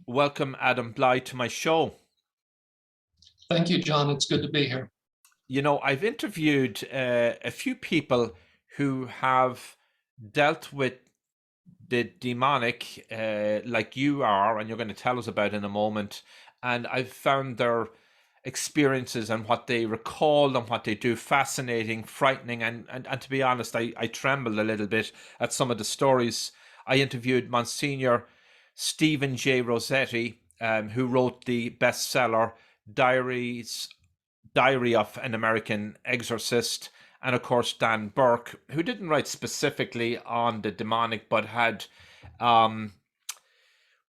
Welcome, Adam Bly, to my show. Thank you, John. It's good to be here. I've interviewed a few people who have dealt with the demonic, like you are, and you're going to tell us about in a moment. And I've found their experiences and what they recall and what they do fascinating, frightening, and to be honest, I trembled a little bit at some of the stories. I interviewed Monsignor Stephen J. Rossetti, who wrote the bestseller Diaries Diary of an American Exorcist, and of course Dan Burke, who didn't write specifically on the demonic, but had um,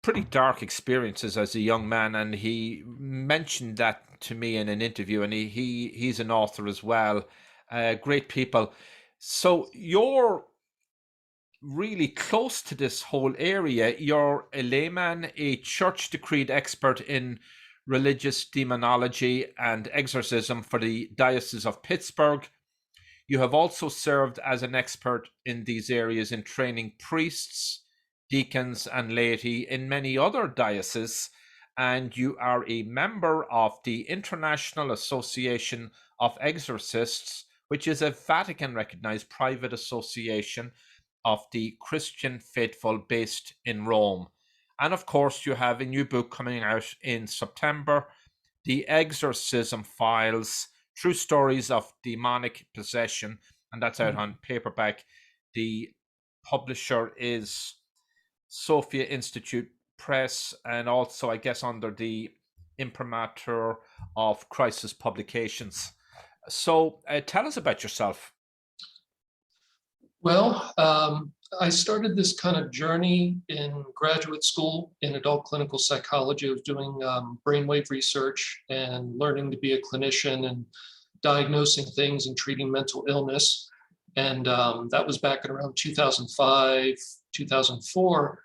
pretty dark experiences as a young man, and he mentioned that to me in an interview. And he's an author as well. Great people. So you're really close to this whole area. You're a layman, a church decreed expert in religious demonology and exorcism for the Diocese of Pittsburgh. You have also served as an expert in these areas in training priests, deacons, and laity in many other dioceses. And you are a member of the International Association of Exorcists, which is a Vatican-recognized private association of the Christian faithful based in Rome. And of course, you have a new book coming out in September, The Exorcism Files, True Stories of Demonic Possession, and that's out on paperback. The publisher is Sophia Institute Press, and also, I guess, under the imprimatur of Crisis Publications. So tell us about yourself. Well, I started this kind of journey in graduate school in adult clinical psychology. I was doing brainwave research and learning to be a clinician and diagnosing things and treating mental illness. And that was back in around 2005, 2004.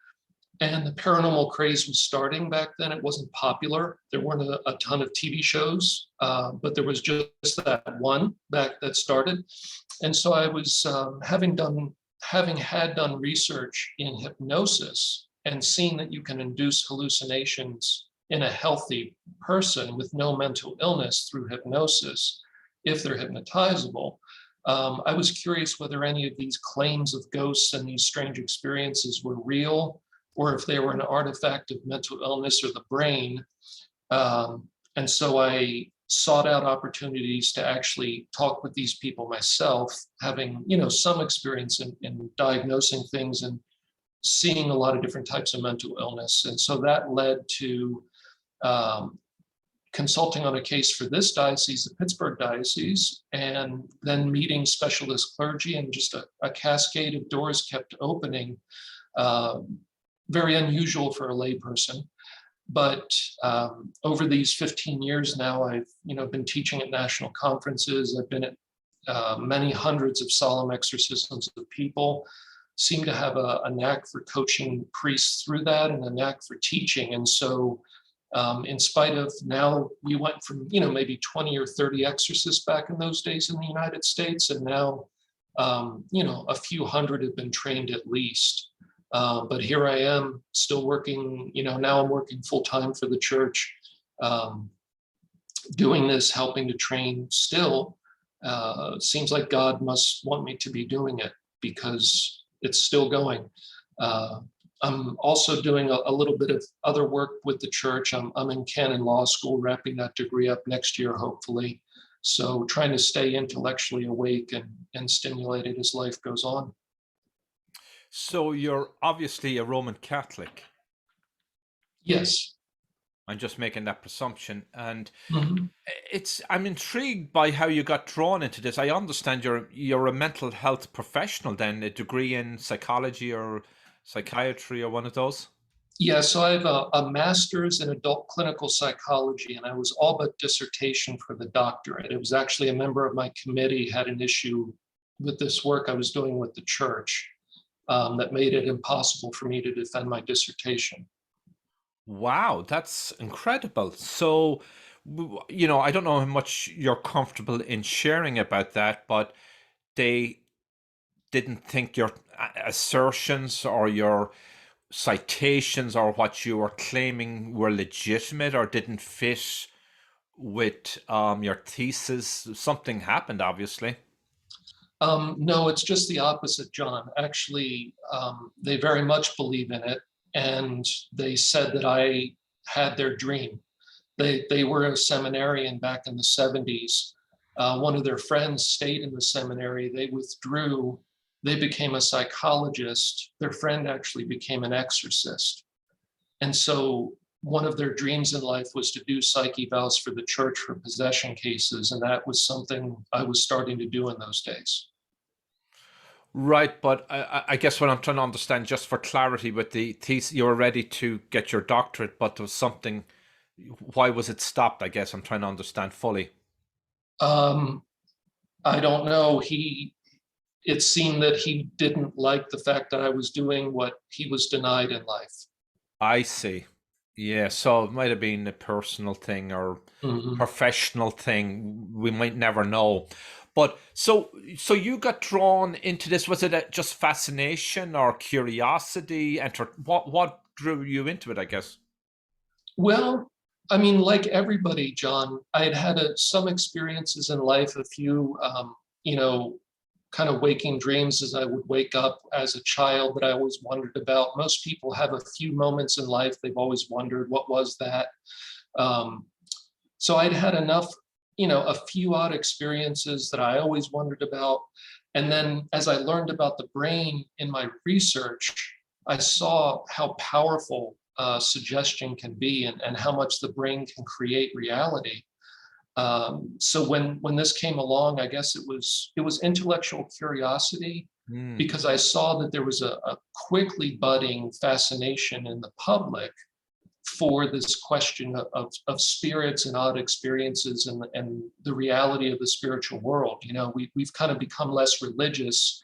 And the paranormal craze was starting back then. It wasn't popular. There weren't a ton of TV shows, but there was just that one back that started. And so I was having had done research in hypnosis and seen that you can induce hallucinations in a healthy person with no mental illness through hypnosis if they're hypnotizable. I was curious whether any of these claims of ghosts and these strange experiences were real, or if they were an artifact of mental illness or the brain. And so I sought out opportunities to actually talk with these people myself, having some experience in diagnosing things and seeing a lot of different types of mental illness. And so that led to consulting on a case for this diocese, the Pittsburgh Diocese, and then meeting specialist clergy, and just a cascade of doors kept opening. Very unusual for a layperson. But over these 15 years now, I've been teaching at national conferences. I've been at many hundreds of solemn exorcisms of people. Seem to have a knack for coaching priests through that, and a knack for teaching. And so, in spite of now, we went from maybe 20 or 30 exorcists back in those days in the United States, and now a few hundred have been trained at least. But here I am still working, now I'm working full time for the church, doing this, helping to train still. Seems like God must want me to be doing it because it's still going. I'm also doing a little bit of other work with the church. I'm in canon law school, wrapping that degree up next year, hopefully. So trying to stay intellectually awake and stimulated as life goes on. So you're obviously a Roman Catholic. Yes. I'm just making that presumption. And Mhm. I'm intrigued by how you got drawn into this. I understand you're a mental health professional then, a degree in psychology or psychiatry or one of those? Yeah, so I have a master's in adult clinical psychology, and I was all but dissertation for the doctorate. It was actually a member of my committee had an issue with this work I was doing with the church, that made it impossible for me to defend my dissertation. Wow, that's incredible. So, I don't know how much you're comfortable in sharing about that, but they didn't think your assertions or your citations or what you were claiming were legitimate or didn't fit with your thesis? Something happened, obviously. No, it's just the opposite, John. Actually, they very much believe in it, and they said that I had their dream. They were a seminarian back in the 70s. One of their friends stayed in the seminary. They withdrew. They became a psychologist. Their friend actually became an exorcist. And so one of their dreams in life was to do psych evals for the church for possession cases. And that was something I was starting to do in those days. Right, but I guess what I'm trying to understand, just for clarity, with the thesis, you were ready to get your doctorate, but there was something. Why was it stopped? I guess I'm trying to understand fully. Um, I don't know. It seemed that he didn't like the fact that I was doing what he was denied in life. I see. Yeah, so it might have been a personal thing or Mhm. professional thing. We might never know. But so you got drawn into this. Was it just fascination or curiosity? What drew you into it, I guess? Well, I mean, like everybody, John, I had had some experiences in life, a few, you know, kind of waking dreams as I would wake up as a child that I always wondered about. Most people have a few moments in life they've always wondered, what was that? Um, so I'd had enough, a few odd experiences that I always wondered about. And then as I learned about the brain in my research, I saw how powerful suggestion can be and how much the brain can create reality. So when this came along, I guess it was intellectual curiosity Hmm. because I saw that there was a quickly budding fascination in the public for this question of spirits and odd experiences and the reality of the spiritual world. We've kind of become less religious,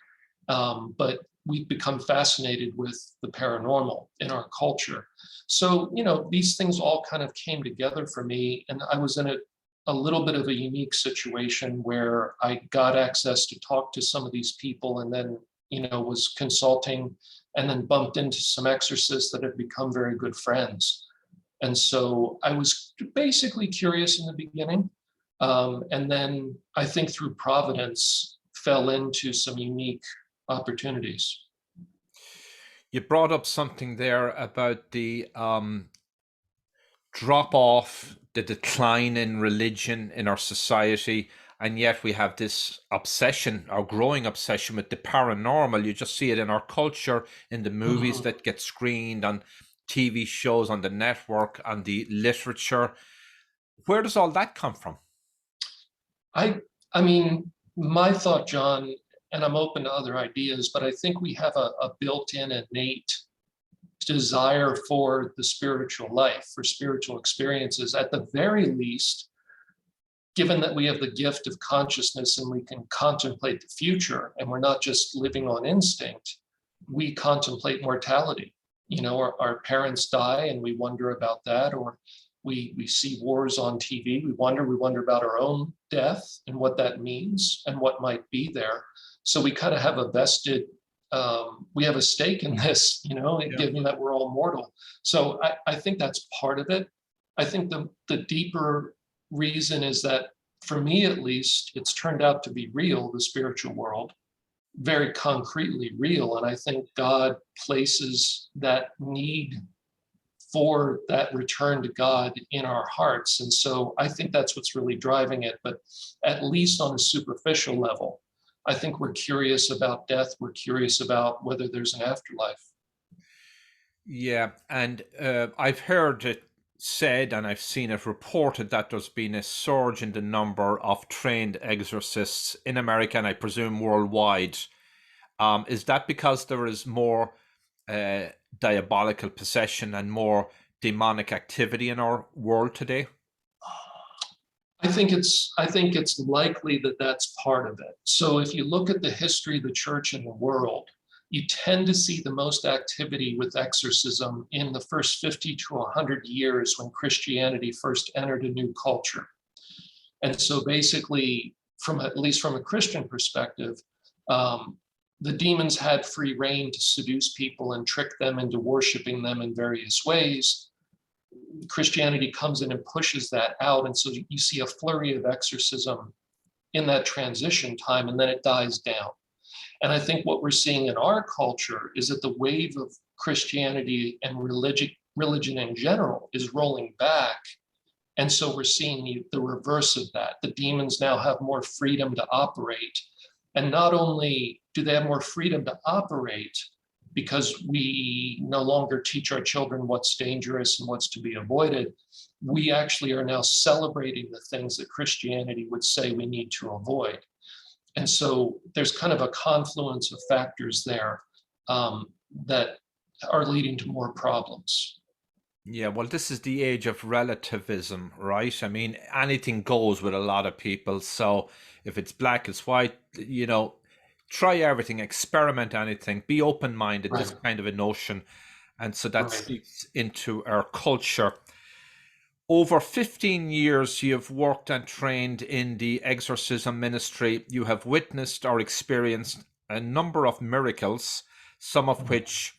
but we've become fascinated with the paranormal in our culture. So, these things all kind of came together for me. And I was in a little bit of a unique situation where I got access to talk to some of these people and then, was consulting and then bumped into some exorcists that have become very good friends. And so I was basically curious in the beginning. And then I think through Providence fell into some unique opportunities. You brought up something there about the drop off, the decline in religion in our society, and yet we have this obsession, our growing obsession with the paranormal. You just see it in our culture, in the movies Mhm. that get screened, on TV shows, on the network, on the literature. Where does all that come from? I, I mean, my thought, John, and I'm open to other ideas, but I think we have a built-in innate desire for the spiritual life, for spiritual experiences. At the very least, given that we have the gift of consciousness and we can contemplate the future and we're not just living on instinct, we contemplate mortality. Our parents die and we wonder about that, or we see wars on TV. We wonder about our own death and what that means and what might be there. So we kind of have a vested, we have a stake in this, Yeah. given that we're all mortal. So I think that's part of it. I think the deeper reason is that, for me at least, it's turned out to be real, the spiritual world, very concretely real. And I think God places that need for that return to God in our hearts. And so I think that's what's really driving it. But at least on a superficial level, I think we're curious about death. We're curious about whether there's an afterlife. Yeah, and I've heard it said and I've seen it reported that there's been a surge in the number of trained exorcists in America and I presume worldwide. Is that because there is more uh, diabolical possession and more demonic activity in our world today? I think it's likely that that's part of it. So if you look at the history of the church in the world, you tend to see the most activity with exorcism in the first 50 to 100 years when Christianity first entered a new culture. And so basically, at least from a Christian perspective, um, the demons had free reign to seduce people and trick them into worshiping them in various ways. Christianity comes in and pushes that out. And so you see a flurry of exorcism in that transition time, and then it dies down. And I think what we're seeing in our culture is that the wave of Christianity and religion in general is rolling back. And so we're seeing the reverse of that. The demons now have more freedom to operate. And not only do they have more freedom to operate because we no longer teach our children what's dangerous and what's to be avoided, we actually are now celebrating the things that Christianity would say we need to avoid. And so there's kind of a confluence of factors there that are leading to more problems. Yeah, well, this is the age of relativism, right? I mean, anything goes with a lot of people. So if it's black, it's white, you know, try everything, experiment anything, be open-minded, this Right. kind of a notion. And so that Right. seeps into our culture. Over 15 years, you have worked and trained in the exorcism ministry. You have witnessed or experienced a number of miracles, some of which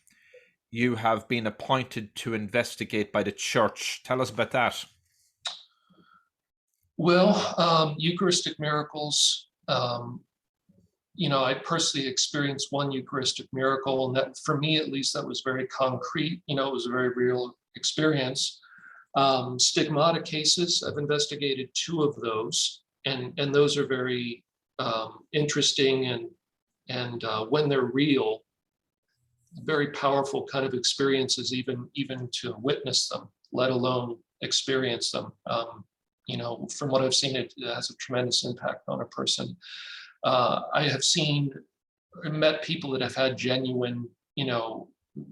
you have been appointed to investigate by the church. Tell us about that. Well, Eucharistic miracles, I personally experienced one Eucharistic miracle, and that, for me at least, that was very concrete. It was a very real experience. Stigmata cases, I've investigated 2 of those, and those are very interesting, and when they're real, very powerful kind of experiences, even to witness them, let alone experience them. From what I've seen, it has a tremendous impact on a person. I have met people that have had genuine,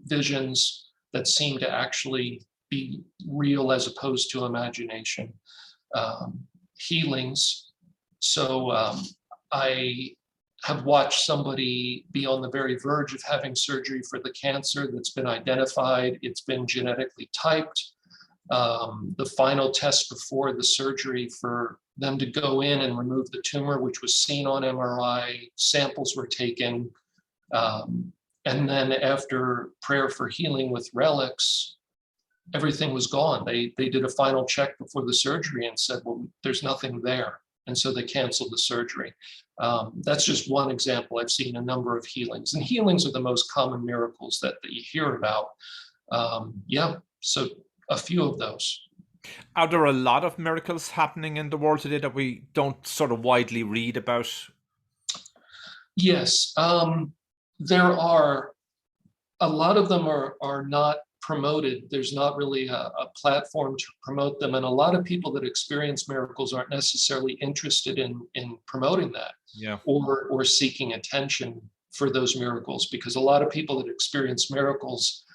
visions that seem to actually be real as opposed to imagination. Healings. So I have watched somebody be on the very verge of having surgery for the cancer that's been identified. It's been genetically typed. The final test before the surgery for them to go in and remove the tumor, which was seen on MRI, samples were taken. And then after prayer for healing with Relics, everything was gone. They did a final check before the surgery and said, well, there's nothing there. And so they canceled the surgery. That's just one example. I've seen a number of healings, and healings are the most common miracles that you hear about. So a few of those. Are there a lot of miracles happening in the world today that we don't sort of widely read about? Yes, there are. A lot of them are not promoted. There's not really a platform to promote them. And a lot of people that experience miracles aren't necessarily interested in promoting that, Yeah. or seeking attention for those miracles, because a lot of people that experience miracles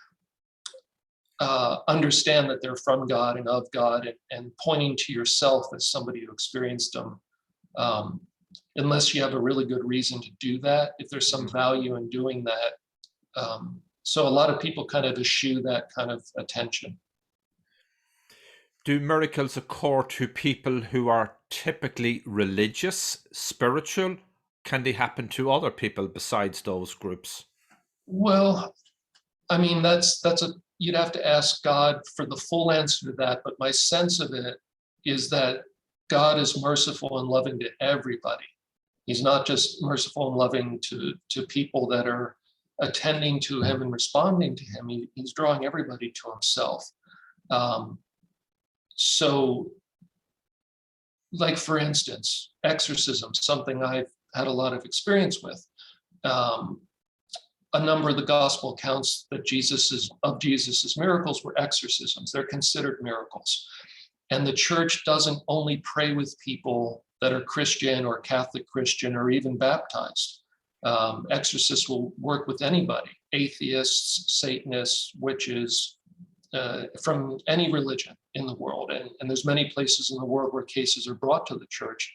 understand that they're from God and of God, and pointing to yourself as somebody who experienced them. Unless you have a really good reason to do that, if there's some value in doing that. So a lot of people kind of eschew that kind of attention. Do miracles occur to people who are typically religious, spiritual? Can they happen to other people besides those groups? Well, I mean, you'd have to ask God for the full answer to that. But my sense of it is that God is merciful and loving to everybody. He's not just merciful and loving to people that are attending to him and responding to him. He's drawing everybody to himself. So, like, for instance, exorcism, something I've had a lot of experience with. A number of the gospel accounts that Jesus's miracles were exorcisms. They're considered miracles. And the church doesn't only pray with people that are Christian or Catholic Christian or even baptized. Exorcists will work with anybody, atheists, Satanists, witches, from any religion in the world. And there's many places in the world where cases are brought to the church.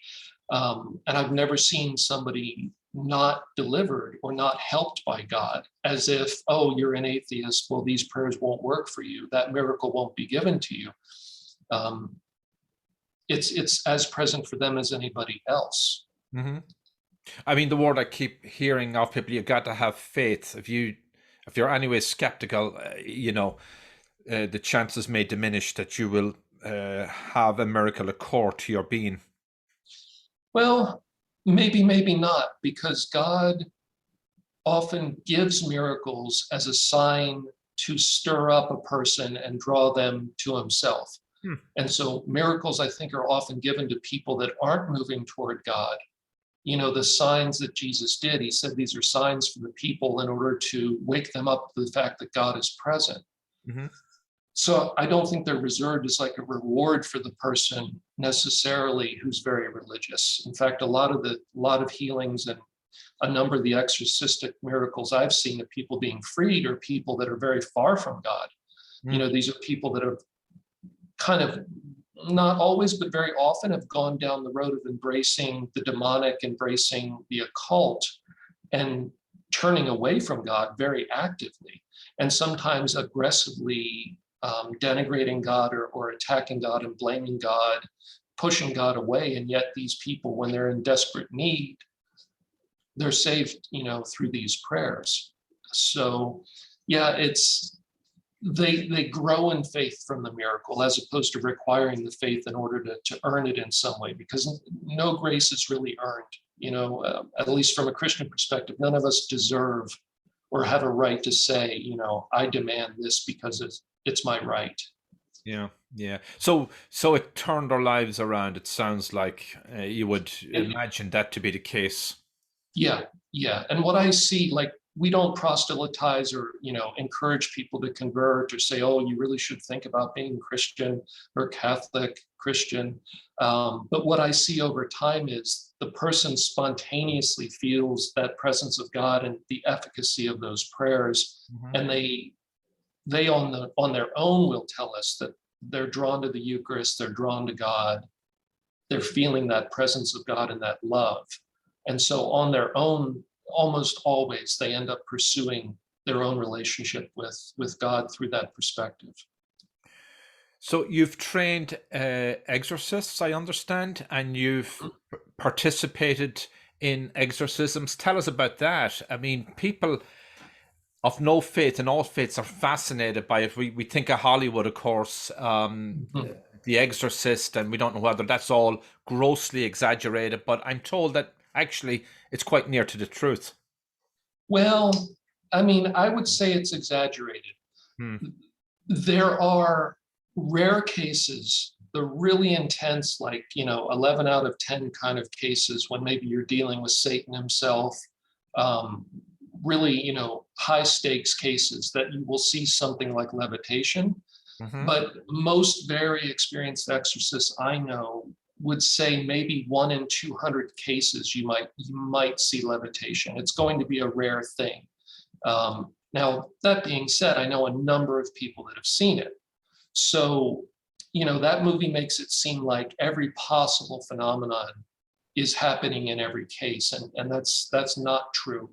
And I've never seen somebody not delivered or not helped by God, as if, oh, you're an atheist, well, these prayers won't work for you. That miracle won't be given to you. It's as present for them as anybody else. Mm-hmm. I mean, the word I keep hearing of people, you've got to have faith. If you're anyway skeptical, the chances may diminish that you will have a miracle occur to your being. Well, maybe not, because God often gives miracles as a sign to stir up a person and draw them to himself. And so miracles, I think, are often given to people that aren't moving toward God. The signs that Jesus did, he said these are signs for the people in order to wake them up to the fact that God is present. Mm-hmm. So I don't think they're reserved as like a reward for the person necessarily who's very religious. In fact, a lot of healings and a number of the exorcistic miracles I've seen of people being freed are people that are very far from God. These are people that have kind of, not always, but very often, have gone down the road of embracing the demonic, embracing the occult, and turning away from God very actively, and sometimes aggressively denigrating God or attacking God and blaming God, pushing God away. And yet these people, when they're in desperate need, they're saved, through these prayers. So yeah, they grow in faith from the miracle, as opposed to requiring the faith in order to earn it in some way, because no grace is really earned. At least from a Christian perspective, none of us deserve or have a right to say, I demand this because it's my right. Yeah. So it turned our lives around. It sounds like you would imagine that to be the case. Yeah. And what I see, like, we don't proselytize or, encourage people to convert or say, oh, you really should think about being Christian or Catholic Christian. But what I see over time is the person spontaneously feels that presence of God and the efficacy of those prayers. Mm-hmm. And they on their own will tell us that they're drawn to the Eucharist, they're drawn to God, they're feeling that presence of God and that love. And so on their own, almost always, they end up pursuing their own relationship with God through that perspective. So you've trained exorcists, I understand, and you've participated in exorcisms. Tell us about that. I mean, people of no faith and all faiths are fascinated by it. We think of Hollywood, of course, The Exorcist, and we don't know whether that's all grossly exaggerated, but I'm told that actually it's quite near to the truth. Well, I mean, I would say it's exaggerated. There are rare cases, the really intense, like, 11 out of 10 kind of cases when maybe you're dealing with Satan himself, really, high stakes cases that you will see something like levitation. Mm-hmm. But most very experienced exorcists I know would say maybe 1 in 200 cases you might see levitation. It's going to be a rare thing. Now, that being said, I know a number of people that have seen it. So, that movie makes it seem like every possible phenomenon is happening in every case, and that's not true.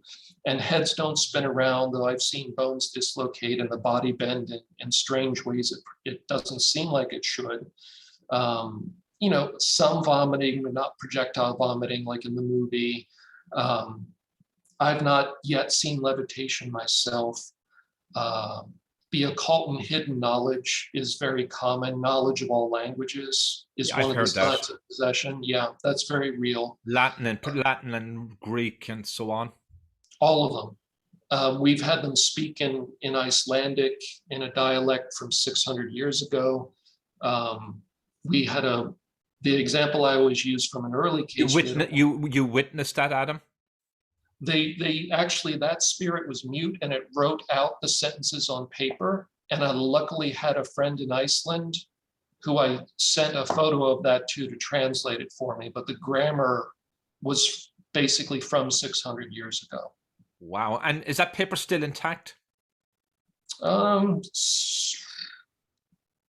And heads don't spin around, though I've seen bones dislocate and the body bend in strange ways it doesn't seem like it should. Some vomiting, but not projectile vomiting like in the movie. I've not yet seen levitation myself. The occult and hidden knowledge is very common. Knowledge of all languages is one of the signs of possession. Yeah, that's very real. Latin and Greek and so on. All of them. We've had them speak in Icelandic, in a dialect from 600 years ago. We had the example I always use from an early case. You witnessed that, Adam? They actually, that spirit was mute and it wrote out the sentences on paper. And I luckily had a friend in Iceland who I sent a photo of that to translate it for me. But the grammar was basically from 600 years ago. Wow. And is that paper still intact? I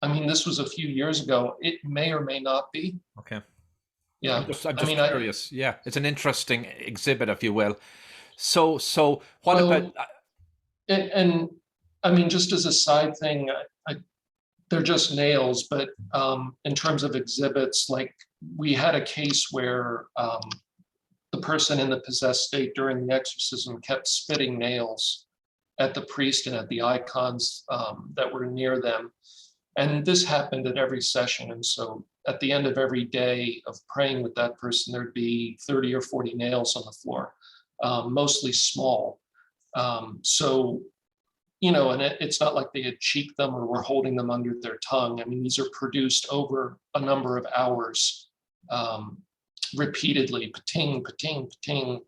mean, this was a few years ago. It may or may not be. Okay. Yeah. I'm just curious. Yeah. It's an interesting exhibit, if you will. So what about... And I mean, just as a side thing, they're just nails, but in terms of exhibits, like we had a case where the the person in the possessed state during the exorcism kept spitting nails at the priest and at the icons that were near them. And this happened at every session. And so at the end of every day of praying with that person, there'd be 30 or 40 nails on the floor, mostly small. So, you know, and it's not like they had cheeked them or were holding them under their tongue. I mean, these are produced over a number of hours, repeatedly, pating, pating, pating.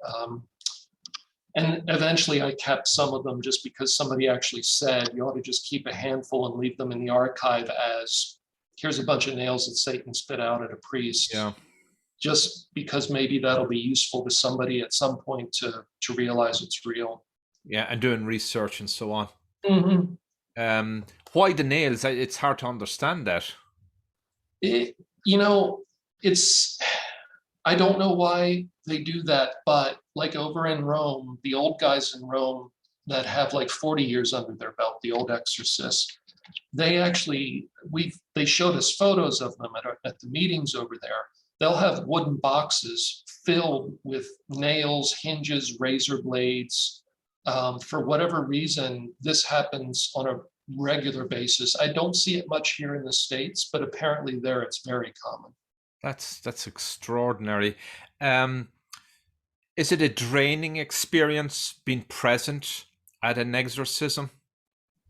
And eventually I kept some of them just because somebody actually said, you ought to just keep a handful and leave them in the archive as, here's a bunch of nails that Satan spit out at a priest. Yeah. Just because maybe that'll be useful to somebody at some point to realize it's real. Yeah, and doing research and so on. Mm-hmm. Why the nails? It's hard to understand that. You know, I don't know why they do that, but like over in Rome, the old guys in Rome that have like 40 years under their belt, the old exorcists, they actually, they showed us photos of them at the meetings over there. They'll have wooden boxes filled with nails, hinges, razor blades. For whatever reason, this happens on a regular basis. I don't see it much here in the States, but apparently there it's very common. That's extraordinary. Is it a draining experience being present at an exorcism?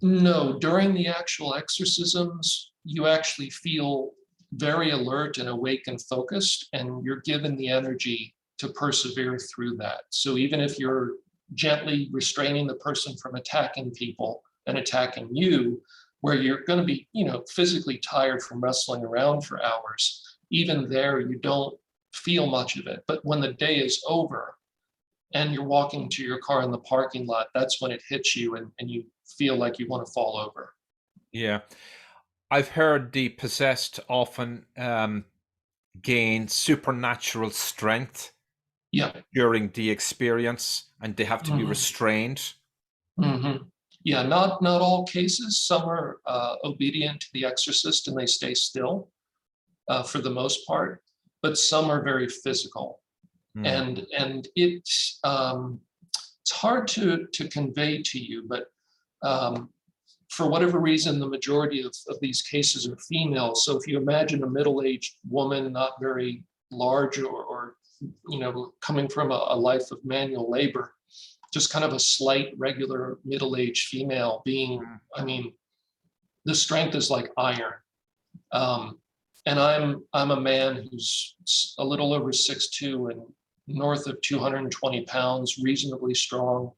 No, during the actual exorcisms, you actually feel very alert and awake and focused, and you're given the energy to persevere through that. So even if you're gently restraining the person from attacking people and attacking you, where you're going to be, you know, physically tired from wrestling around for hours, even there, you don't feel much of it. But when the day is over and you're walking to your car in the parking lot, that's when it hits you and you feel like you want to fall over. Yeah. I've heard the possessed often gain supernatural strength during the experience, and they have to be restrained. Yeah, not all cases. Some are obedient to the exorcist and they stay still for the most part, but some are very physical. And it's hard to convey to you, but for whatever reason, the majority of these cases are female. So if you imagine a middle-aged woman, not very large or you know, coming from a life of manual labor, just kind of a slight, regular middle-aged female being, I mean, the strength is like iron. And I'm a man who's a little over 6'2" and north of 220 pounds, reasonably strong.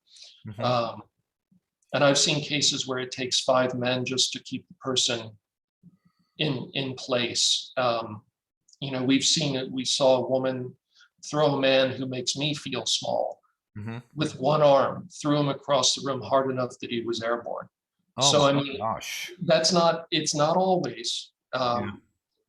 And I've seen cases where it takes 5 men just to keep the person in place. You know, we've seen it. We saw a woman throw a man who makes me feel small with one arm, threw him across the room hard enough that he was airborne. Oh, so I mean, gosh. It's not always,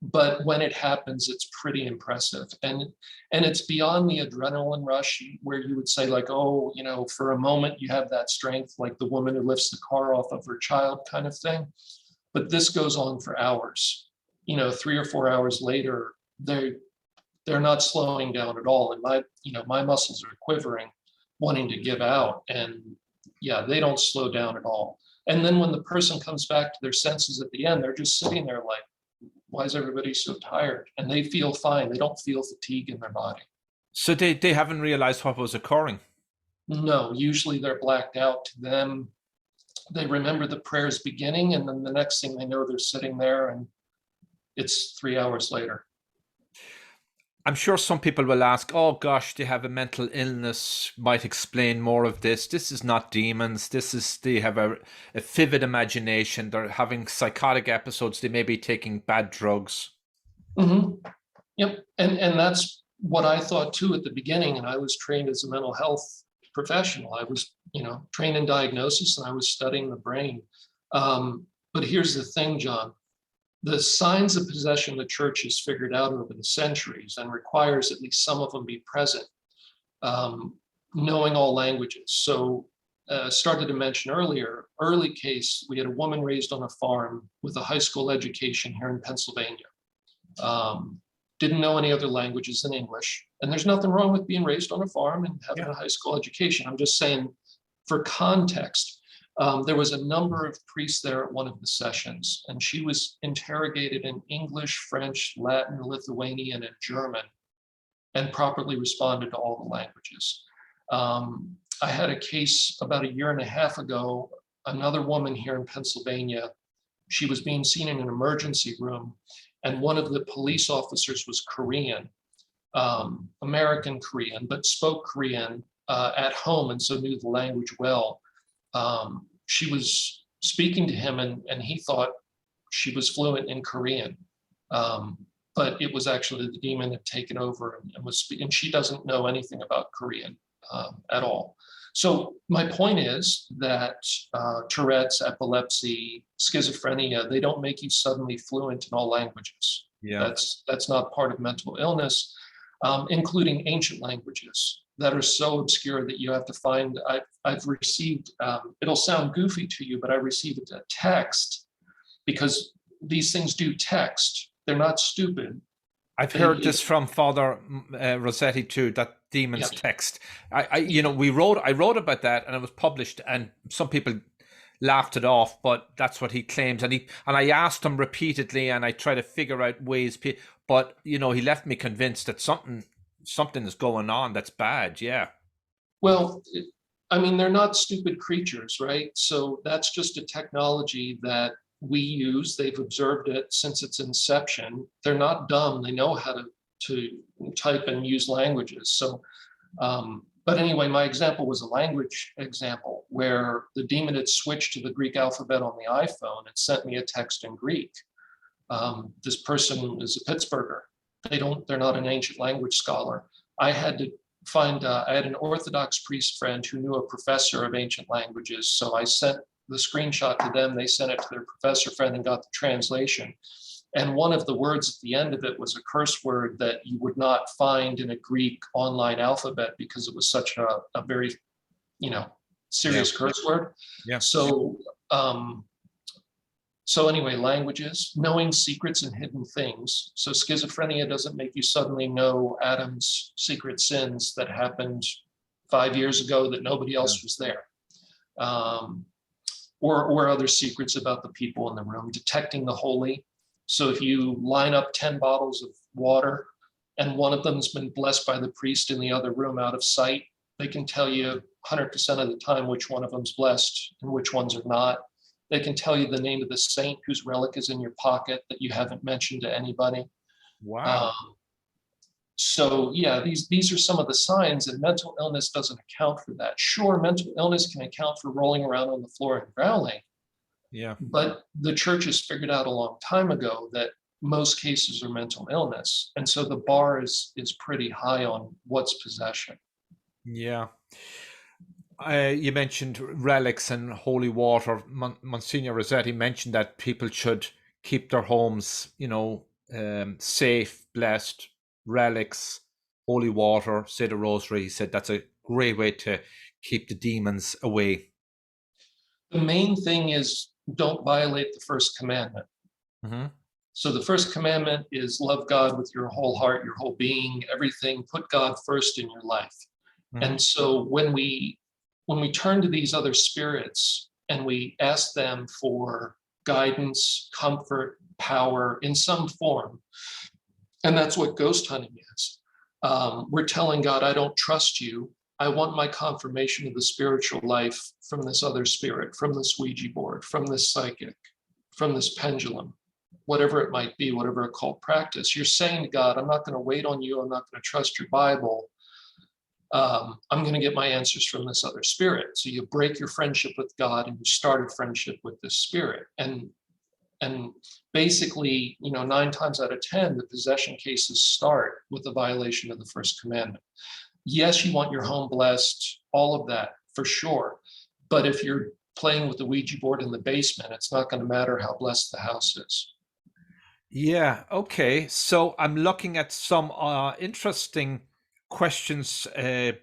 but when it happens, it's pretty impressive. And it's beyond the adrenaline rush where you would say like, oh, you know, for a moment you have that strength, like the woman who lifts the car off of her child kind of thing. But this goes on for hours. You know, 3 or 4 hours later, they're not slowing down at all. And my muscles are quivering, wanting to give out. And yeah, they don't slow down at all. And then when the person comes back to their senses at the end, they're just sitting there like, why is everybody so tired? And they feel fine. They don't feel fatigue in their body. So they haven't realized what was occurring? No, usually they're blacked out. To them, they remember the prayer's beginning, and then the next thing they know, they're sitting there and it's 3 hours later. I'm sure some people will ask, oh gosh, they have a mental illness, might explain more of this. This is not demons. They have a vivid imagination. They're having psychotic episodes. They may be taking bad drugs. Yep. And that's what I thought too at the beginning. And I was trained as a mental health professional. I was, you know, trained in diagnosis and I was studying the brain. But here's the thing, John. The signs of possession the church has figured out over the centuries and requires at least some of them be present, knowing all languages. So started to mention earlier, early case, we had a woman raised on a farm with a high school education here in Pennsylvania. didn't know any other languages than English. And there's nothing wrong with being raised on a farm and having a high school education. I'm just saying, for context, there was a number of priests there at one of the sessions, and she was interrogated in English, French, Latin, Lithuanian, and German, and properly responded to all the languages. I had a case about 1.5 years ago, another woman here in Pennsylvania. She was being seen in an emergency room, and one of the police officers was Korean, American Korean, but spoke Korean at home, and so knew the language well. She was speaking to him, and he thought she was fluent in Korean, but it was actually the demon had taken over and she doesn't know anything about Korean at all. So my point is that Tourette's, epilepsy, schizophrenia, they don't make you suddenly fluent in all languages. Yeah. That's not part of mental illness, including ancient languages that are so obscure that you have to find. I've received, it'll sound goofy to you, but I received a text, because these things do text. They're not stupid. I've heard this from Father Rossetti too, that demons text. I wrote about that, and it was published, and some people laughed it off, but that's what he claims. And I asked him repeatedly, and I tried to figure out ways, but he left me convinced that something is going on that's bad. Yeah. Well, I mean, they're not stupid creatures, right? So that's just a technology that we use. They've observed it since its inception. They're not dumb. They know how to type and use languages. So, but anyway, my example was a language example where the demon had switched to the Greek alphabet on the iPhone and sent me a text in Greek. This person is a Pittsburgher. They're not an ancient language scholar. I had to find, I had an Orthodox priest friend who knew a professor of ancient languages. So I sent the screenshot to them, they sent it to their professor friend and got the translation. And one of the words at the end of it was a curse word that you would not find in a Greek online alphabet because it was such a very, serious curse word. Yeah. So anyway, languages, knowing secrets and hidden things. So schizophrenia doesn't make you suddenly know Adam's secret sins that happened 5 years ago that nobody else was there. Or other secrets about the people in the room, detecting the holy. So if you line up 10 bottles of water and one of them's been blessed by the priest in the other room out of sight, they can tell you 100% of the time which one of them's blessed and which ones are not. They can tell you the name of the saint whose relic is in your pocket that you haven't mentioned to anybody. Wow. So yeah, these are some of the signs, and mental illness doesn't account for that. Sure, mental illness can account for rolling around on the floor and growling. Yeah. But the church has figured out a long time ago that most cases are mental illness. And so the bar is pretty high on what's possession. Yeah. You mentioned relics and holy water. Monsignor Rossetti mentioned that people should keep their homes, safe, blessed, relics, holy water, say the rosary. He said that's a great way to keep the demons away. The main thing is don't violate the first commandment. Mm-hmm. So the first commandment is love God with your whole heart, your whole being, everything. Put God first in your life. Mm-hmm. And so when we turn to these other spirits and we ask them for guidance, comfort, power in some form, and that's what ghost hunting is. We're telling God, I don't trust you. I want my confirmation of the spiritual life from this other spirit, from this Ouija board, from this psychic, from this pendulum, whatever it might be, whatever occult practice. You're saying to God, I'm not going to wait on you. I'm not going to trust your Bible. I'm going to get my answers from this other spirit. So you break your friendship with God and you start a friendship with this spirit. And basically, 9 times out of 10, the possession cases start with a violation of the first commandment. Yes, you want your home blessed, all of that for sure. But if you're playing with the Ouija board in the basement, it's not going to matter how blessed the house is. Yeah. Okay. So I'm looking at some interesting questions I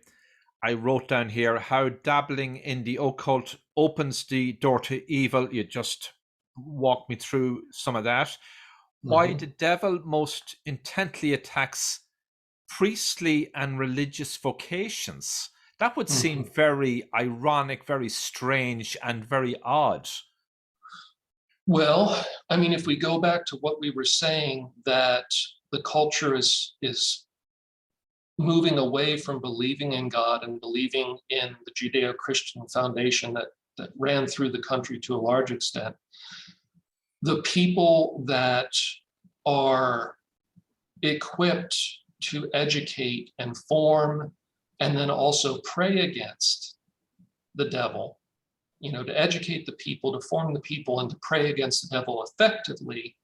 wrote down here. How dabbling in the occult opens the door to evil. You just walk me through some of that. why the devil most intently attacks priestly and religious vocations. That would seem very ironic, very strange, and very odd. Well, I mean, if we go back to what we were saying, that the culture is moving away from believing in God and believing in the Judeo-Christian foundation that ran through the country to a large extent, the people that are equipped to educate and form and then also pray against the devil, to educate the people, to form the people, and to pray against the devil effectively,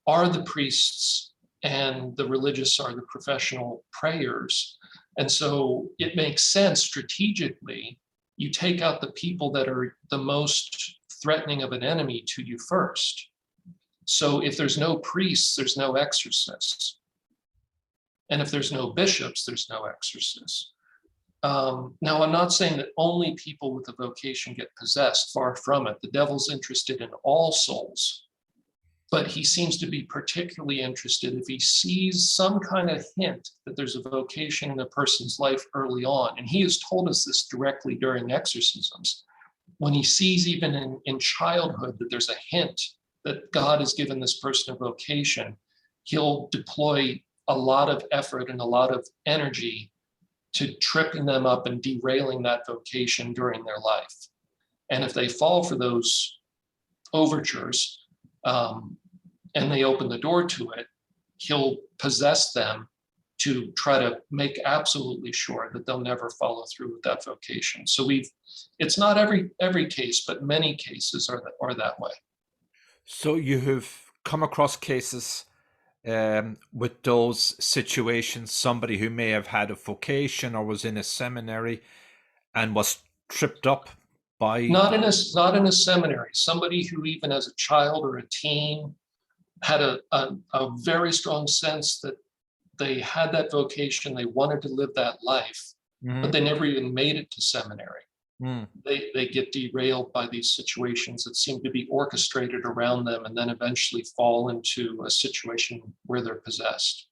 are the priests, and the religious are the professional prayers. And so it makes sense strategically, you take out the people that are the most threatening of an enemy to you first. So if there's no priests, there's no exorcists. And if there's no bishops, there's no exorcists. Now, I'm not saying that only people with a vocation get possessed, far from it. The devil's interested in all souls, but he seems to be particularly interested if he sees some kind of hint that there's a vocation in a person's life early on. And he has told us this directly during exorcisms. When he sees even in childhood that there's a hint that God has given this person a vocation, he'll deploy a lot of effort and a lot of energy to tripping them up and derailing that vocation during their life. And if they fall for those overtures and they open the door to it, he'll possess them to try to make absolutely sure that they'll never follow through with that vocation. So it's not every case, but many cases are that way. So you have come across cases with those situations, somebody who may have had a vocation or was in a seminary and was tripped up by... Not in a seminary, somebody who even as a child or a teen had a very strong sense that they had that vocation, they wanted to live that life, but they never even made it to seminary. They get derailed by these situations that seem to be orchestrated around them and then eventually fall into a situation where they're possessed.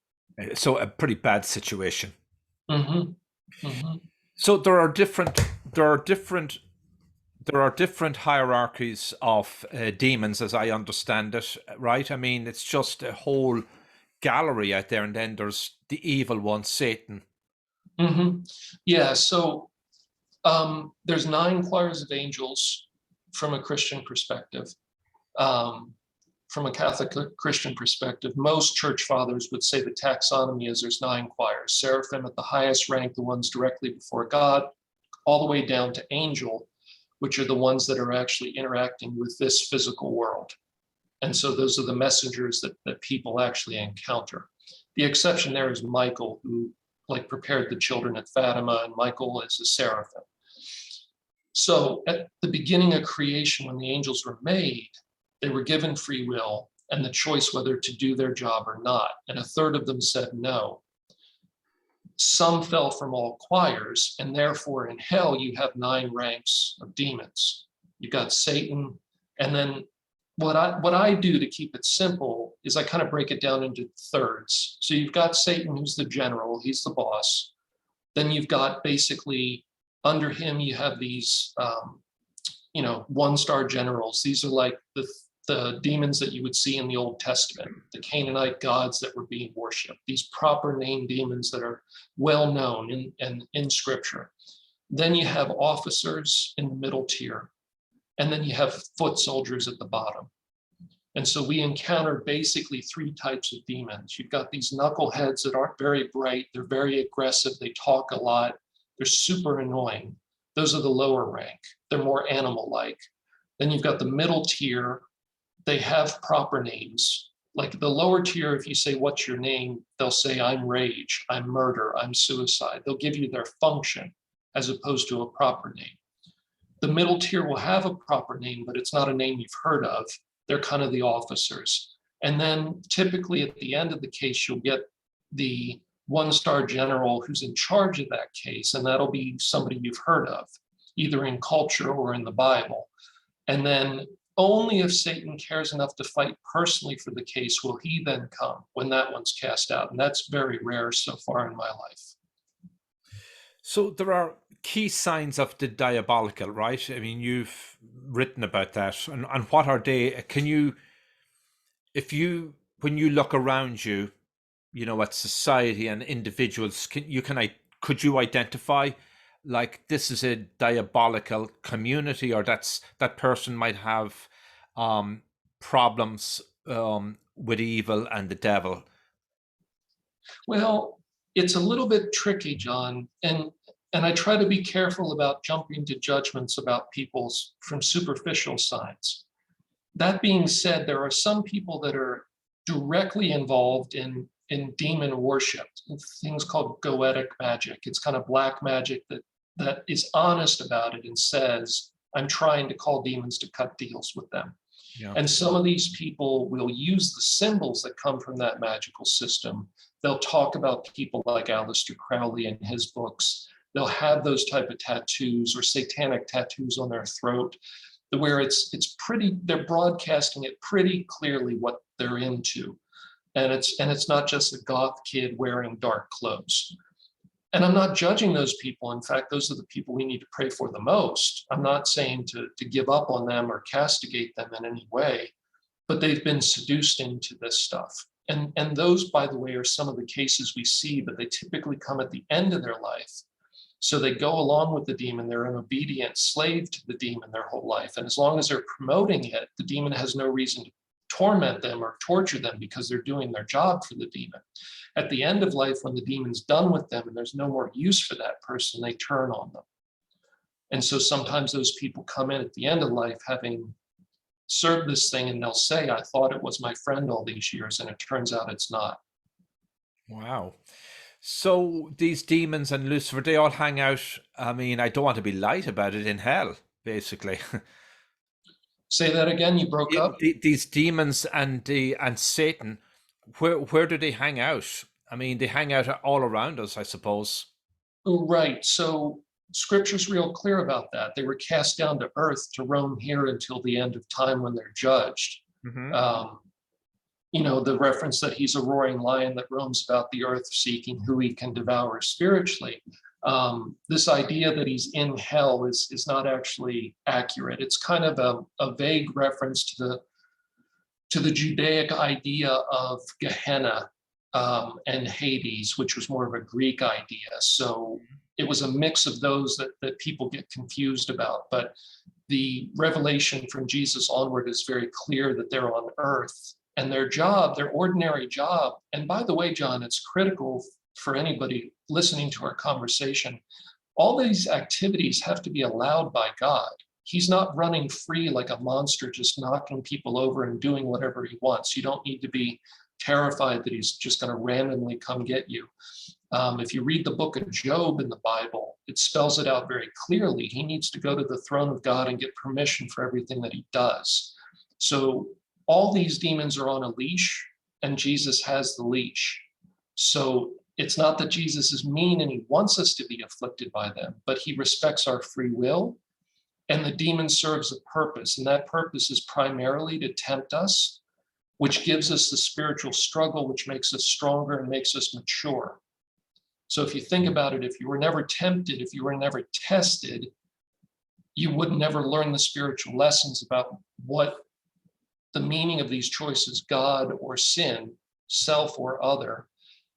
So a pretty bad situation. So there are different hierarchies of demons, as I understand it, right? I mean, it's just a whole gallery out there, and then there's the evil one, Satan. Yeah, so there's 9 choirs of angels from a Christian perspective. From a Catholic Christian perspective, most church fathers would say the taxonomy is there's 9 choirs. Seraphim at the highest rank, the ones directly before God, all the way down to angel, which are the ones that are actually interacting with this physical world. And so those are the messengers that people actually encounter. The exception there is Michael, who prepared the children at Fatima, and Michael is a seraphim. So at the beginning of creation, when the angels were made, they were given free will and the choice whether to do their job or not. And a third of them said no. Some fell from all choirs, and therefore in hell you have 9 ranks of demons. You got Satan, and then what I do to keep it simple is I kind of break it down into thirds. So you've got Satan, who's the general, he's the boss. Then you've got basically under him you have these 1-star generals. These are like the demons that you would see in the Old Testament, the Canaanite gods that were being worshipped, these proper named demons that are well known in scripture. Then you have officers in the middle tier, and then you have foot soldiers at the bottom. And so we encounter basically 3 types of demons. You've got these knuckleheads that aren't very bright, they're very aggressive, they talk a lot, they're super annoying. Those are the lower rank, they're more animal-like. Then you've got the middle tier. They have proper names. Like the lower tier, if you say, what's your name? They'll say, I'm rage, I'm murder, I'm suicide. They'll give you their function as opposed to a proper name. The middle tier will have a proper name, but it's not a name you've heard of. They're kind of the officers. And then typically at the end of the case, you'll get the 1-star general who's in charge of that case. And that'll be somebody you've heard of, either in culture or in the Bible. And then only if Satan cares enough to fight personally for the case will he then come when that one's cast out. And that's very rare so far in my life. So there are key signs of the diabolical, right? I mean, you've written about that. And what are they? Can you, when you look around you, you know, at society and individuals, could you identify like this is a diabolical community, or that person might have problems with evil and the devil? Well, it's a little bit tricky, John, and I try to be careful about jumping to judgments about people's from superficial signs. That being said, there are some people that are directly involved in demon worship, things called goetic magic. It's kind of black magic that is honest about it and says, I'm trying to call demons to cut deals with them. Yeah. And some of these people will use the symbols that come from that magical system. They'll talk about people like Aleister Crowley in his books. They'll have those type of tattoos or satanic tattoos on their throat, where it's pretty, they're broadcasting it pretty clearly what they're into. And it's not just a goth kid wearing dark clothes. And I'm not judging those people. In fact, those are the people we need to pray for the most. I'm not saying to give up on them or castigate them in any way, but they've been seduced into this stuff. And those, by the way, are some of the cases we see, but they typically come at the end of their life. So they go along with the demon. They're an obedient slave to the demon their whole life. And as long as they're promoting it, the demon has no reason to torment them or torture them because they're doing their job for the demon. At the end of life, when the demon's done with them and there's no more use for that person, they turn on them. And so sometimes those people come in at the end of life having served this thing, and they'll say, I thought it was my friend all these years, and it turns out it's not. Wow. So these demons and Lucifer, they all hang out, I mean, I don't want to be light about it, in hell, basically. Say that again, you broke up. These demons and Satan, where do they hang out? I mean, they hang out all around us, I suppose. Right. So scripture's real clear about that. They were cast down to earth to roam here until the end of time when they're judged. Mm-hmm. You know, the reference that he's a roaring lion that roams about the earth seeking who he can devour spiritually. This idea that he's in hell is not actually accurate. It's kind of a vague reference to the Judaic idea of Gehenna and Hades, which was more of a Greek idea. So it was a mix of those that people get confused about. But the revelation from Jesus onward is very clear that they're on earth, and their job, their ordinary job. And by the way, John, it's critical for anybody listening to our conversation. All these activities have to be allowed by God. He's not running free like a monster, just knocking people over and doing whatever he wants. You don't need to be terrified that he's just going to randomly come get you. If you read the book of Job in the Bible, it spells it out very clearly. He needs to go to the throne of God and get permission for everything that he does. So all these demons are on a leash, and Jesus has the leash. So it's not that Jesus is mean and he wants us to be afflicted by them, but he respects our free will. And the demon serves a purpose, and that purpose is primarily to tempt us, which gives us the spiritual struggle, which makes us stronger and makes us mature. So if you think about it, if you were never tempted, if you were never tested, you would never learn the spiritual lessons about what the meaning of these choices, God or sin, self or other.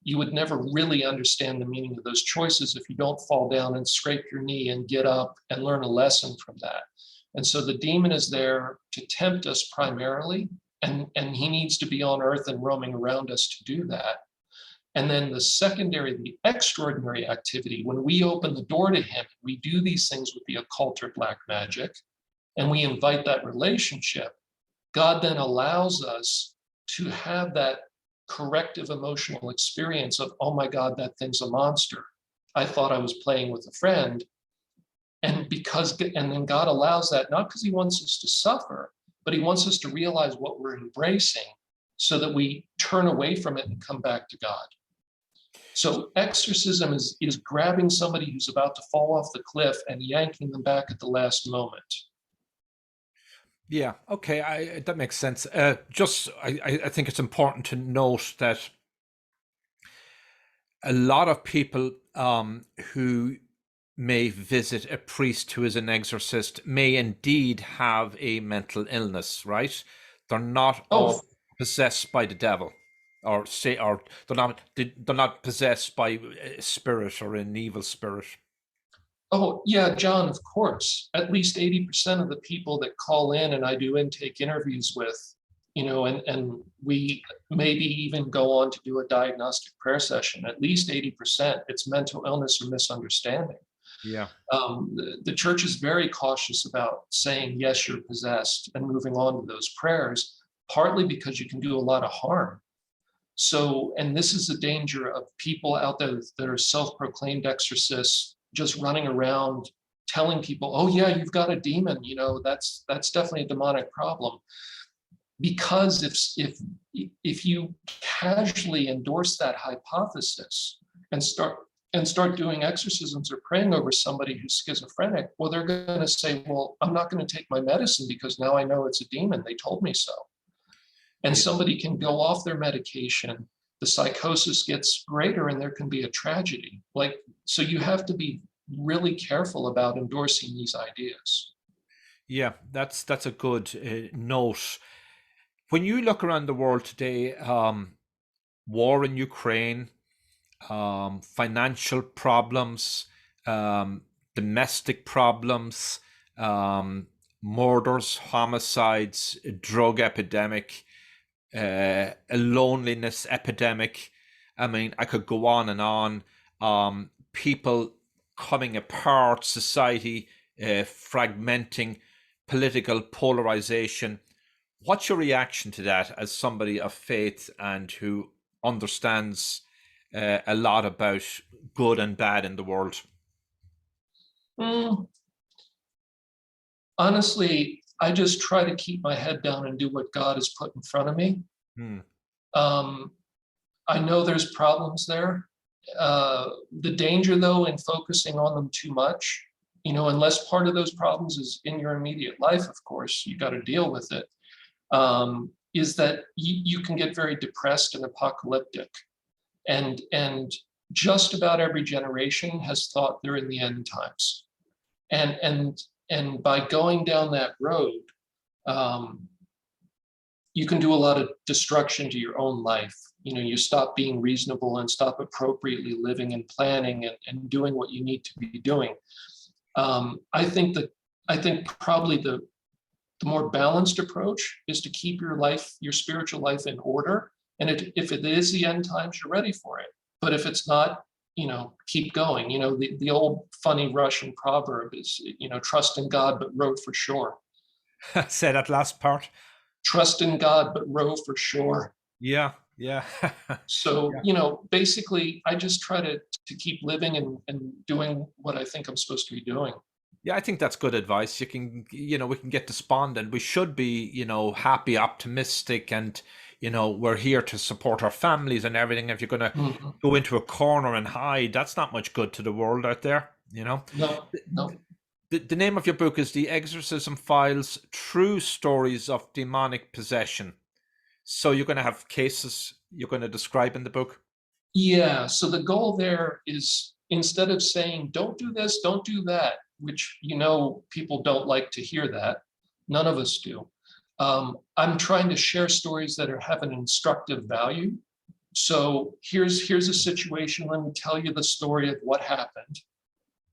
You would never really understand the meaning of those choices if you don't fall down and scrape your knee and get up and learn a lesson from that. And so the demon is there to tempt us primarily, and he needs to be on earth and roaming around us to do that. And then the secondary, the extraordinary activity, when we open the door to him, we do these things with the occult or black magic, and we invite that relationship. God then allows us to have that corrective emotional experience of, oh my God, that thing's a monster. I thought I was playing with a friend. And then God allows that, not because he wants us to suffer, but he wants us to realize what we're embracing so that we turn away from it and come back to God. So exorcism is grabbing somebody who's about to fall off the cliff and yanking them back at the last moment. Yeah, okay, that makes sense. I think it's important to note that a lot of people who may visit a priest who is an exorcist may indeed have a mental illness, right? They're not Oh, all possessed by the devil, or they're not possessed by a spirit or an evil spirit. oh, yeah, John, of course. At least 80% of the people that call in and I do intake interviews with, and we maybe even go on to do a diagnostic prayer session, at least 80%, it's mental illness or misunderstanding. Yeah, The church is very cautious about saying, yes, you're possessed and moving on to those prayers, partly because you can do a lot of harm. So, and this is the danger of people out there that are self-proclaimed exorcists just running around telling people, oh yeah, you've got a demon, that's definitely a demonic problem. Because if you casually endorse that hypothesis and start doing exorcisms or praying over somebody who's schizophrenic, well, they're going to say, well, I'm not going to take my medicine because now I know it's a demon. They told me so. And yeah, somebody can go off their medication, the psychosis gets greater, and there can be a tragedy. So you have to be really careful about endorsing these ideas. yeah. That's a good note. When you look around the world today, war in Ukraine, financial problems, domestic problems, murders, homicides, a drug epidemic, a loneliness epidemic. I mean, I could go on and on. People coming apart, society fragmenting, political polarization. What's your reaction to that as somebody of faith and who understands a lot about good and bad in the world? Mm, honestly, I just try to keep my head down and do what God has put in front of me. Hmm. Um, I know there's problems there. The danger, though, in focusing on them too much, unless part of those problems is in your immediate life, of course, you got to deal with it, is that you can get very depressed and apocalyptic. And just about every generation has thought they're in the end times. And by going down that road, um, you can do a lot of destruction to your own life. You stop being reasonable and stop appropriately living and planning and doing what you need to be doing. I think probably the more balanced approach is to keep your spiritual life in order. And if it is the end times, you're ready for it. But if it's not, keep going. The old funny Russian proverb is, trust in God, but row for shore. Say that last part. Trust in God, but row for shore. Yeah, yeah. So, Yeah. basically, I just try to keep living and doing what I think I'm supposed to be doing. Yeah, I think that's good advice. We can get despondent. We should be, happy, optimistic, and, we're here to support our families and everything. If you're going to Mhm. go into a corner and hide, that's not much good to the world out there. No, no. The name of your book is The Exorcism Files: True Stories of Demonic Possession. So you're going to have cases you're going to describe in the book? Yeah. So the goal there is, instead of saying, don't do this, don't do that, which, people don't like to hear that. None of us do. I'm trying to share stories that have an instructive value. So here's a situation. Let me tell you the story of what happened,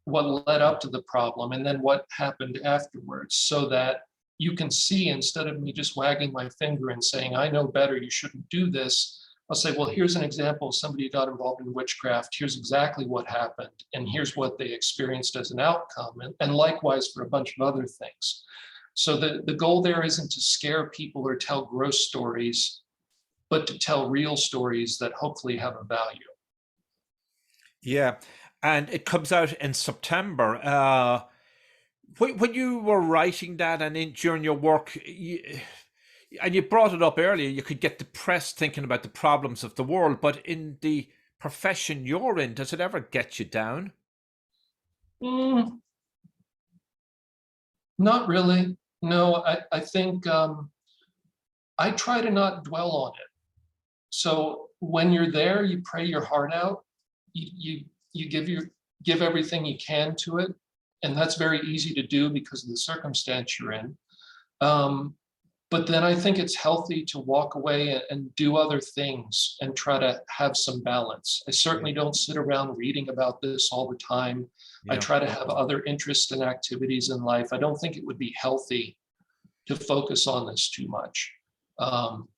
what led up to the problem, and then what happened afterwards, so that you can see, instead of me just wagging my finger and saying, I know better, you shouldn't do this. I'll say, well, here's an example of somebody who got involved in witchcraft. Here's exactly what happened. And here's what they experienced as an outcome. And likewise for a bunch of other things. So the goal there isn't to scare people or tell gross stories, but to tell real stories that hopefully have a value. Yeah. And it comes out in September. When you were writing that and during your work, and you brought it up earlier, you could get depressed thinking about the problems of the world. But in the profession you're in, does it ever get you down? Mm, not really. No, I think I try to not dwell on it. So when you're there, you pray your heart out. You give everything you can to it, and that's very easy to do because of the circumstance you're in. Um, but then I think it's healthy to walk away and do other things and try to have some balance. I Yeah. certainly don't sit around reading about this all the time. I Yeah. try to have other interests and activities in life. I don't think it would be healthy to focus on this too much. Um,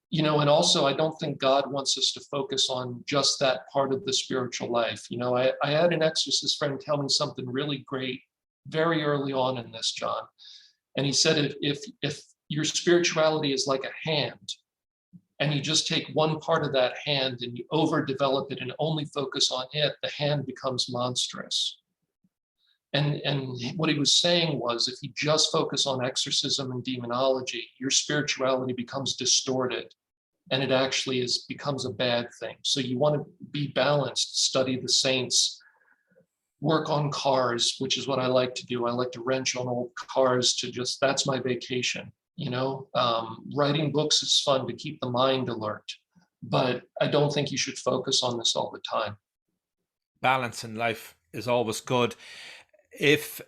and also I don't think God wants us to focus on just that part of the spiritual life. I had an exorcist friend tell me something really great very early on in this, John. And he said, if your spirituality is like a hand, and you just take one part of that hand and you overdevelop it and only focus on it, the hand becomes monstrous. And what he was saying was, if you just focus on exorcism and demonology, your spirituality becomes distorted, and it actually becomes a bad thing. So you want to be balanced, study the saints, work on cars, which is what I like to do. I like to wrench on old cars that's my vacation. Writing books is fun to keep the mind alert, but I don't think you should focus on this all the time. Balance in life is always good. If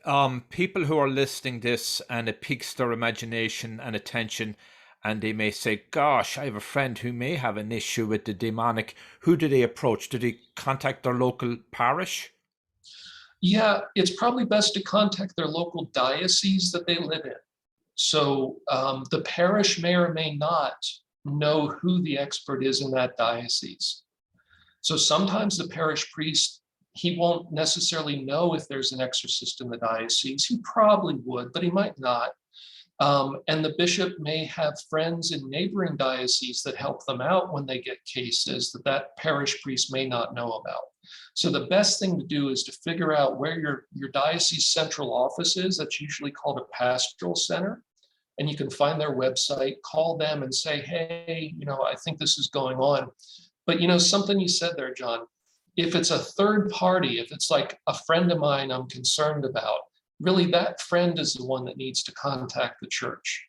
people who are listening this and it piques their imagination and attention, and they may say, gosh, I have a friend who may have an issue with the demonic, who do they approach? Do they contact their local parish? Yeah, it's probably best to contact their local diocese that they live in. So the parish may or may not know who the expert is in that diocese. So sometimes the parish priest, he won't necessarily know if there's an exorcist in the diocese. He probably would, but he might not. And the bishop may have friends in neighboring dioceses that help them out when they get cases that parish priest may not know about. So the best thing to do is to figure out where your diocese central office is. That's usually called a pastoral center. And you can find their website, call them and say, hey, I think this is going on. But something you said there, John, if it's a third party, if it's like a friend of mine I'm concerned about, really that friend is the one that needs to contact the church.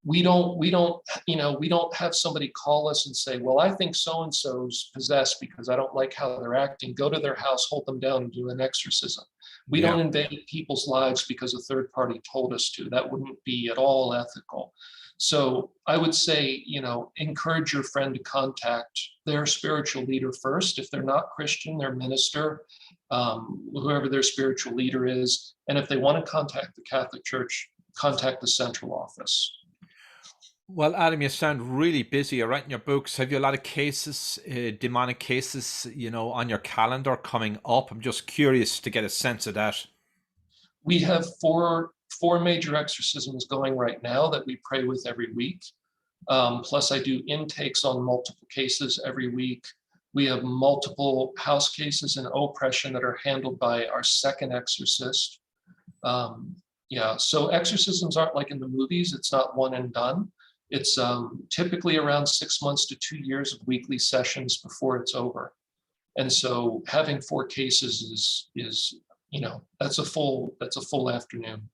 We don't have somebody call us and say, well, I think so-and-so's possessed because I don't like how they're acting. Go to their house, hold them down and do an exorcism. We Yeah. don't invade people's lives because a third party told us to. That wouldn't be at all ethical. So I would say, encourage your friend to contact their spiritual leader first. If they're not Christian, their minister, whoever their spiritual leader is. And if they want to contact the Catholic Church, contact the central office. Well, Adam, you sound really busy. You're writing your books. Have you a lot of cases, demonic cases, on your calendar coming up? I'm just curious to get a sense of that. We have four major exorcisms going right now that we pray with every week. Plus, I do intakes on multiple cases every week. We have multiple house cases in oppression that are handled by our second exorcist. So exorcisms aren't like in the movies. It's not one and done. It's typically around 6 months to 2 years of weekly sessions before it's over. And so having 4 cases is that's a full afternoon.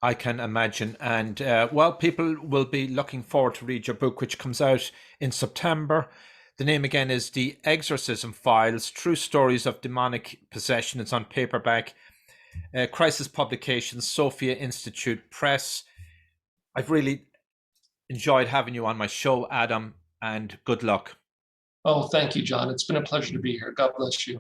I can imagine. And well, people will be looking forward to read your book, which comes out in September. The name again is The Exorcism Files, True Stories of Demonic Possession. It's on paperback. Crisis Publications, Sophia Institute Press. I've really enjoyed having you on my show, Adam, and good luck. Oh, thank you, John. It's been a pleasure to be here. God bless you.